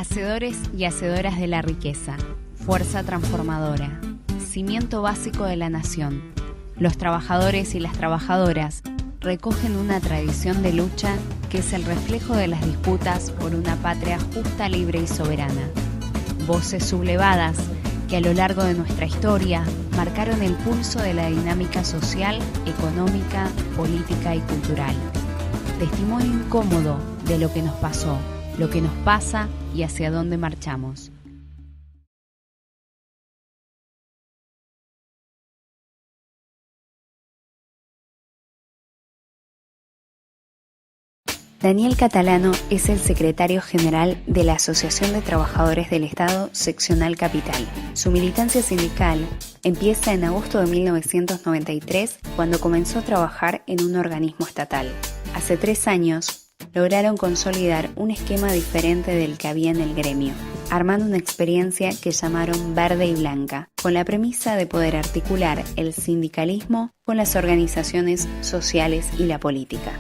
Hacedores y hacedoras de la riqueza, fuerza transformadora, cimiento básico de la nación. Los trabajadores y las trabajadoras recogen una tradición de lucha que es el reflejo de las disputas por una patria justa, libre y soberana. Voces sublevadas que a lo largo de nuestra historia marcaron el pulso de la dinámica social, económica, política y cultural. Testimonio incómodo de lo que nos pasó, lo que nos pasa y hacia dónde marchamos. Daniel Catalano es el secretario general de la Asociación de Trabajadores del Estado Seccional Capital. Su militancia sindical empieza en agosto de 1993, cuando comenzó a trabajar en un organismo estatal. Hace 3 años, lograron consolidar un esquema diferente del que había en el gremio, armando una experiencia que llamaron Verde y Blanca, con la premisa de poder articular el sindicalismo con las organizaciones sociales y la política.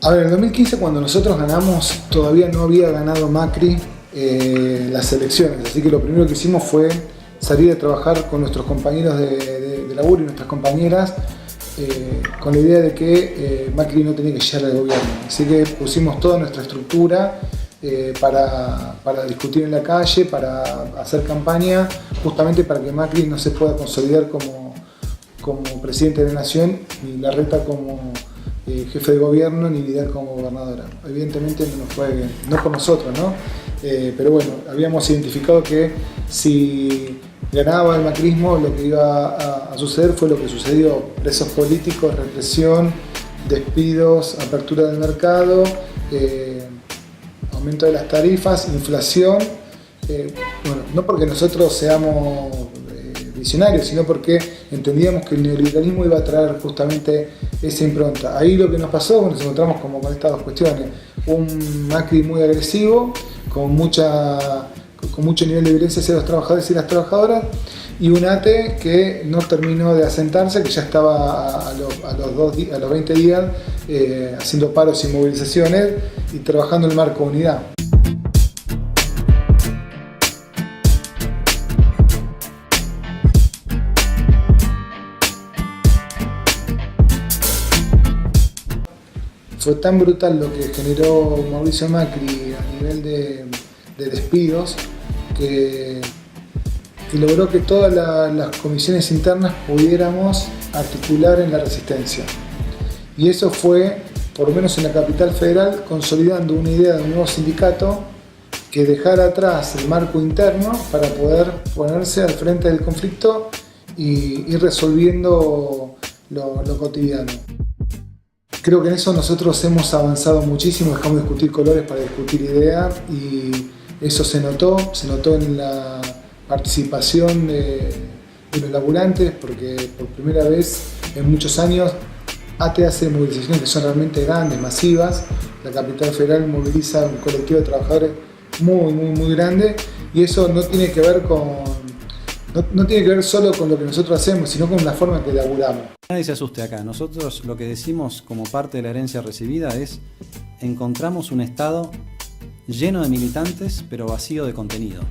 A ver, en 2015, cuando nosotros ganamos, todavía no había ganado Macri las elecciones, así que lo primero que hicimos fue salir a trabajar con nuestros compañeros de laburo y nuestras compañeras con la idea de que Macri no tenía que llegar al gobierno. Así que pusimos toda nuestra estructura para discutir en la calle, para hacer campaña, justamente para que Macri no se pueda consolidar como presidente de la nación, ni Larreta como jefe de gobierno, ni Vidal como gobernadora. Evidentemente no nos fue bien, no por nosotros, ¿no? Pero bueno, habíamos identificado que si ganaba el macrismo, lo que iba a suceder fue lo que sucedió: presos políticos, represión, despidos, apertura del mercado, aumento de las tarifas, inflación. Bueno, no porque nosotros seamos visionarios, sino porque entendíamos que el neoliberalismo iba a traer justamente esa impronta. Ahí lo que nos pasó, nos encontramos como con estas dos cuestiones: un Macri muy agresivo, con mucho nivel de violencia hacia los trabajadores y las trabajadoras, y un ATE que no terminó de asentarse, que ya estaba a los 20 días haciendo paros y movilizaciones y trabajando en el marco de unidad. Fue tan brutal lo que generó Mauricio Macri a nivel de despidos que logró que todas las comisiones internas pudiéramos articular en la resistencia. Y eso fue, por lo menos en la capital federal, consolidando una idea de un nuevo sindicato que dejara atrás el marco interno para poder ponerse al frente del conflicto y ir resolviendo lo cotidiano. Creo que en eso nosotros hemos avanzado muchísimo, dejamos de discutir colores para discutir ideas, y eso se notó en la participación de los laburantes, porque por primera vez en muchos años ATE hace movilizaciones que son realmente grandes, masivas. La capital federal moviliza un colectivo de trabajadores muy grande, y eso no tiene que ver solo con lo que nosotros hacemos, sino con la forma en que laburamos. Nadie se asuste acá. Nosotros lo que decimos como parte de la herencia recibida es: encontramos un Estado lleno de militantes pero vacío de contenido.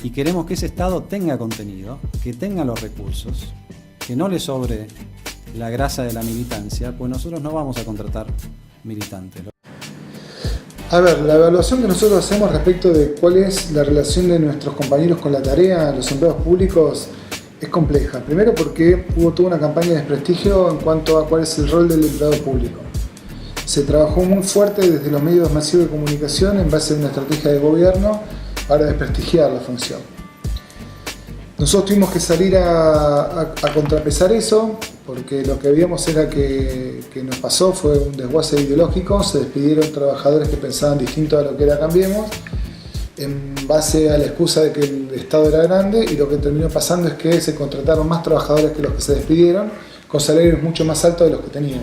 Y queremos que ese Estado tenga contenido, que tenga los recursos, que no le sobre la grasa de la militancia, pues nosotros no vamos a contratar militantes. A ver, la evaluación que nosotros hacemos respecto de cuál es la relación de nuestros compañeros con la tarea, los empleados públicos, es compleja. Primero porque hubo toda una campaña de desprestigio en cuanto a cuál es el rol del empleado público. Se trabajó muy fuerte desde los medios masivos de comunicación en base a una estrategia de gobierno para desprestigiar la función. Nosotros tuvimos que salir a contrapesar eso, porque lo que veíamos era que nos pasó fue un desguace ideológico. Se despidieron trabajadores que pensaban distinto a lo que era Cambiemos, en base a la excusa de que el Estado era grande, y lo que terminó pasando es que se contrataron más trabajadores que los que se despidieron, con salarios mucho más altos de los que tenían.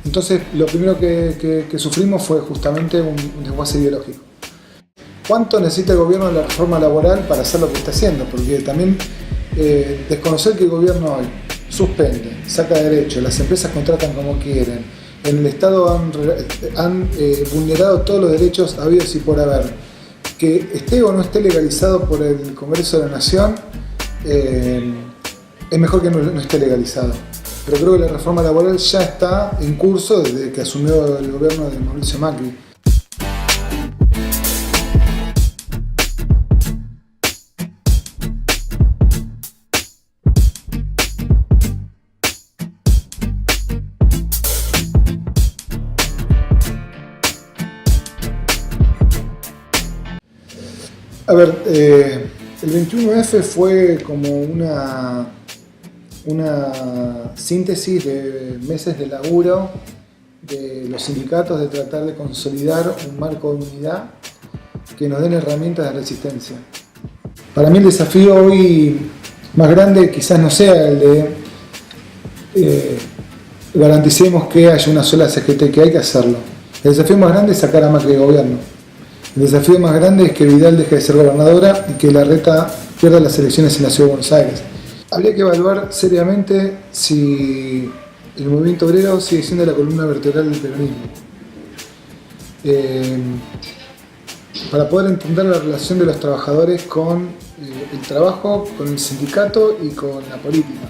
Entonces, lo primero que sufrimos fue justamente un desguace ideológico. ¿Cuánto necesita el gobierno de la reforma laboral para hacer lo que está haciendo? Porque también desconocer que el gobierno hoy suspende, saca derechos, las empresas contratan como quieren, en el Estado han vulnerado todos los derechos habidos y por haber. Que esté o no esté legalizado por el Congreso de la Nación, es mejor que no esté legalizado. Pero creo que la reforma laboral ya está en curso desde que asumió el gobierno de Mauricio Macri. A ver, el 21F fue como una síntesis de meses de laburo de los sindicatos de tratar de consolidar un marco de unidad que nos den herramientas de resistencia. Para mí el desafío hoy más grande quizás no sea el de garanticemos que haya una sola CGT, que hay que hacerlo. El desafío más grande es sacar a Macri del gobierno. El desafío más grande es que Vidal deje de ser gobernadora y que Larreta pierda las elecciones en la Ciudad de Buenos Aires. Habría que evaluar seriamente si el movimiento obrero sigue siendo la columna vertebral del peronismo. Para poder entender la relación de los trabajadores con el trabajo, con el sindicato y con la política.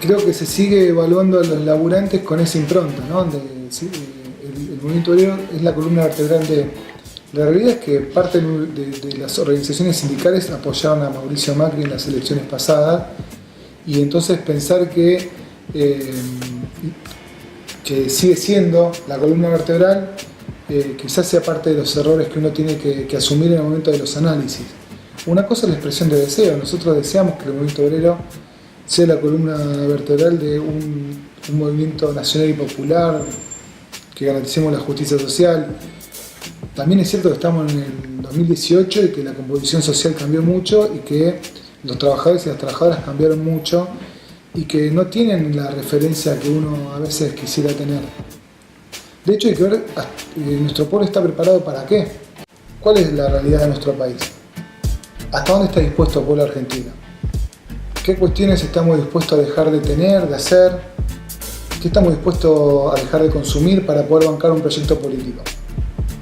Creo que se sigue evaluando a los laburantes con esa impronta, ¿no? El movimiento obrero es la columna vertebral de... La realidad es que parte de las organizaciones sindicales apoyaron a Mauricio Macri en las elecciones pasadas y entonces pensar que sigue siendo la columna vertebral quizás sea parte de los errores que uno tiene que asumir en el momento de los análisis. Una cosa es la expresión de deseo. Nosotros deseamos que el movimiento obrero sea la columna vertebral de un movimiento nacional y popular, que garanticemos la justicia social. También es cierto que estamos en el 2018 y que la composición social cambió mucho y que los trabajadores y las trabajadoras cambiaron mucho y que no tienen la referencia que uno a veces quisiera tener. De hecho, hay que ver, ¿nuestro pueblo está preparado para qué? ¿Cuál es la realidad de nuestro país? ¿Hasta dónde está dispuesto el pueblo argentino? ¿Qué cuestiones estamos dispuestos a dejar de tener, de hacer? ¿Qué estamos dispuestos a dejar de consumir para poder bancar un proyecto político?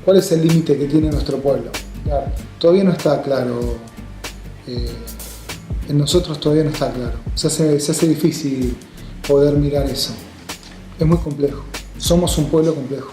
¿Cuál es el límite que tiene nuestro pueblo? Claro, todavía no está claro. En nosotros todavía no está claro. Se hace difícil poder mirar eso. Es muy complejo. Somos un pueblo complejo.